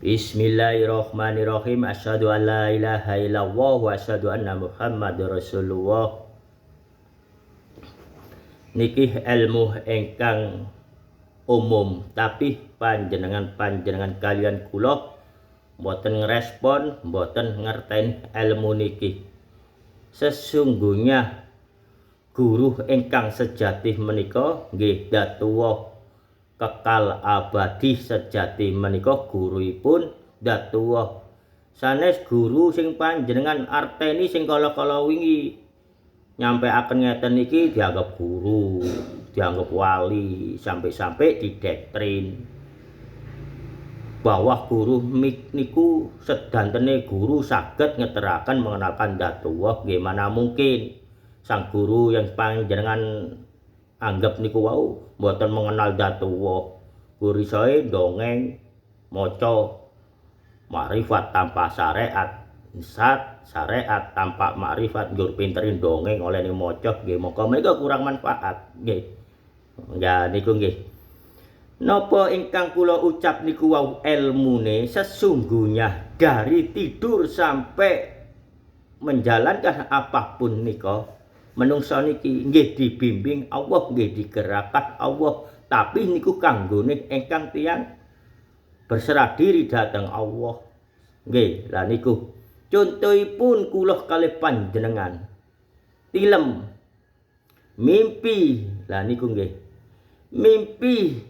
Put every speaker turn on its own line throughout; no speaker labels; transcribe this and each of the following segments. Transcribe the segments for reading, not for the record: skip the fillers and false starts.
Bismillahirrahmanirrahim. Asyhadu an la ilaha illallah wa asyhadu anna Muhammadur Rasulullah. Niki ilmu ingkang umum, tapi panjenengan kalian kula mboten ngrespon, mboten ngerteni ilmu niki. Sesungguhnya guru ingkang sejati menika nggih datuwa kekal abadi sejati menika guruipun datuwa. Sanes guru sing panjenengan arteni sing kala-kala wingi nyampeaken ngeten iki dianggap guru, dianggap wali, sampai-sampai didoktrin bahwa guru niku sedantene guru saged ngeteraken mengenalkan datuwa. Gimana mungkin sang guru yang panjenengan anggap niku wau mboten mengenal datuwa. Guru sae dongeng maca makrifat tanpa syariat, syariat tanpa makrifat. Gur pinterin dongeng oleh ni maca nggih, mongko menika kurang manfaat nggih. Ya niku nggih. Napa ingkang kula ucap niku wau ilmune sesungguhnya dari tidur sampai menjalankan apapun nika menungsa niki nggih dibimbing Allah, nggih digerakkan Allah, tapi niku kanggone ingkang tiyang berserah diri dhateng Allah. Nggih, lah niku contohipun kula kalih panjenengan tilem mimpi. Lah niku nggih mimpi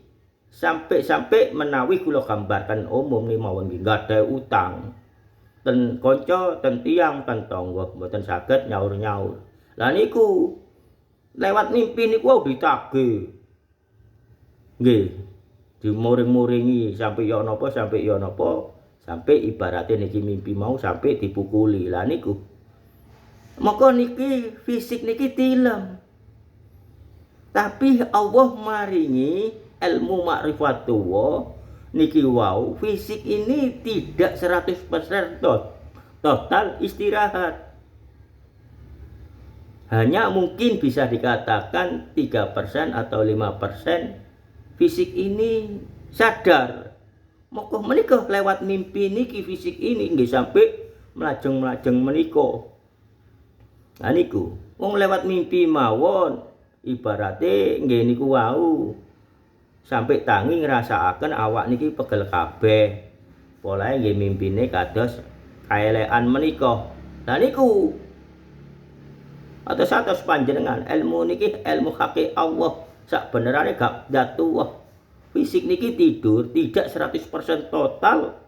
sampai menawi kula gambarkan umum nih mawon nggih gadhahi utang ten kanca, ten tiyang, ten tangga mboten saged nyaur-nyaur. Lah niku lewat mimpi niku ditagih. Nggih, dimuring-muringi sampai ya napa sampai ibaratnya niki mimpi mau sampai dipukuli. Lah niku maka niki fisik niki tilem. Tapi Allah maringi ilmu makrifatuwa niki wau fisik ini tidak 100% total istirahat. Hanya mungkin bisa dikatakan 3% atau 5% fisik ini sadar. Moko menika lewat mimpi niki fisik ini nggih sampai melajeng menika. Nah niku wong lewat mimpi mawon ibarate nggih niku wau sampai tangi ngrasakaken awak niki pegel kabeh. Polahe nggih mimpine kados kaelekan menika. Lah niku atos panjenengan ilmu niki ilmu hakik Allah sak benerane gak datuwa. Fisik niki tidur tidak 100% total.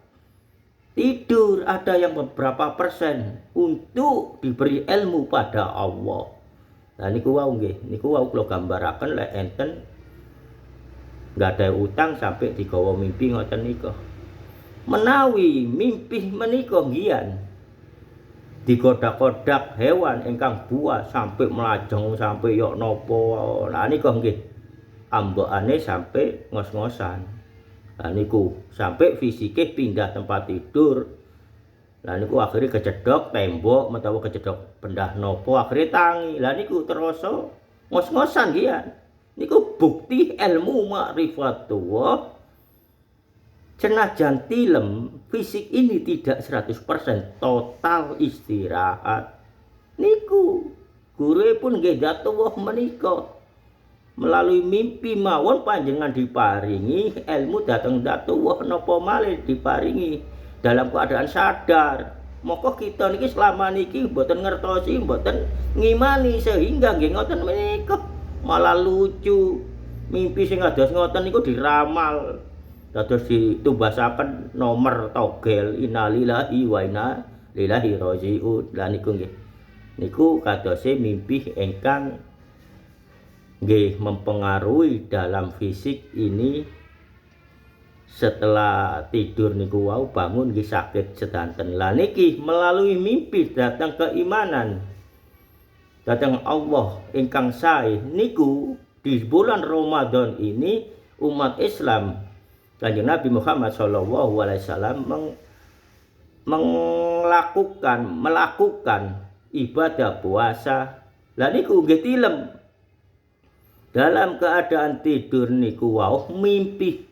Tidur ada yang beberapa persen untuk diberi ilmu pada Allah. Nah niku wau nggih, niku wau kula gambaraken lek enten gadhahi utang sampai digawa mimpi ngoten nika. Menawi mimpi menika ngian digodak-godak hewan ingkang buas sampai melajeng sampai yok nopo. Lah niku nggih ambekane sampai ngos-ngosan. Lah niku sampai fisike pindah tempat tidur. Lah niku akhirnya kecedok tembok metawa kecedok pendah nopo akhirnya tangi. Lah niku terasa ngos-ngosan ngian. Niku bukti ilmu makrifatuwa. Senajan tilem fisik ini tidak 100% total istirahat. Niku guru pun nggih datuwa menika melalui mimpi mawon panjenengan diparingi ilmu dateng datuwa napa malih diparingi dalam keadaan sadar. Moko kita niki selama niki mboten ngertosi, mboten ngimani sehingga nggih ngoten menika malah lucu. Mimpi sing kados ngoten niku diramal. Dados ditumbasaken nomor togel innalillahi wa inna ilaihi raji'un. Lah niku nggih. Niku kadose mimpi ingkang nggih mempengaruhi dalam fisik ini. Setelah tidur niku wau bangun nggih sakit sedanten. Lah niki melalui mimpi datang keimanan datang Allah ingkang sae. Niku di bulan Ramadan ini umat Islam Kanjeng Nabi Muhammad sallallahu alaihi wasallam melakukan ibadah puasa. Lah niku nggih tilem dalam keadaan tidur niku wau mimpi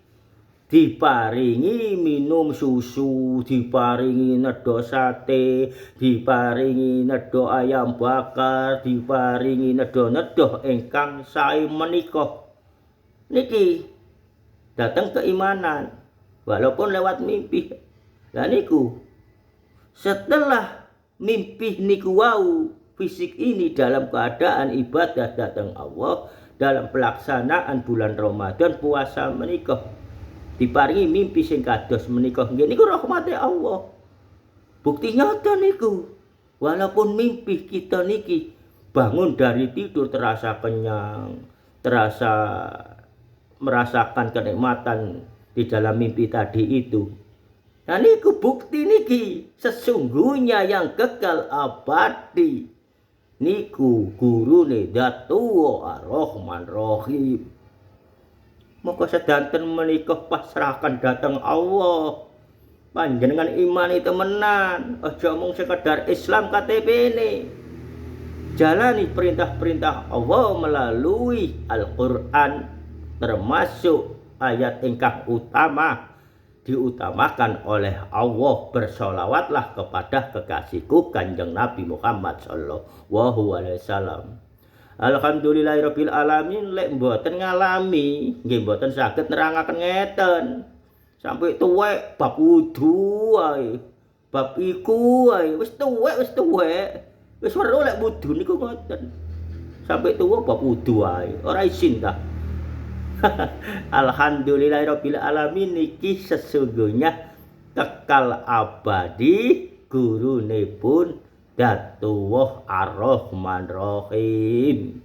diparingi minum susu, diparingi nedha sate, diparingi nedha ayam bakar, diparingi nedha-nedha ingkang sae menika. Niki dateng keimanan walaupun lewat mimpi. Lah niku setelah mimpi niku wau fisik ini dalam keadaan ibadah datang Allah dalam pelaksanaan bulan Ramadan puasa menika diparingi mimpi sing kados menika nggih niku rahmate Allah. Bukti nyata niku. Walaupun mimpi kita niki bangun dari tidur terasa kenyang, terasa merasakan kenikmatan di dalam mimpi tadi itu. Nah niku bukti niki sesungguhnya yang kekal abadi. Niku gurune Datuwa Ar-Rahman Rahim. Maka sedanten menika pasrahkan datang Allah. Panjenengan imani temenan, aja mung sekedar Islam KTP ini. Jalani perintah-perintah Allah melalui Al-Qur'an, termasuk ayat ingkang utama diutamakan oleh Allah. Bersolawatlah kepada kekasihku Kanjeng Nabi Muhammad sallallahu alaihi wasallam. Alhamdulillahirabbil alamin. Lek mboten ngalami nggih mboten saged nerangaken ngeten. Sampai tuwek bab wudu wae. Bab iku wae wis tuwek. Wis weruh lek wudu niku ngoten. Sampai tuwa bab wudu wae. Ora izin ta. Alhamdulillahirabbil alamin niki sesungguhnya kekal abadi gurune pun Datuwa Ar-Rahman Rahim.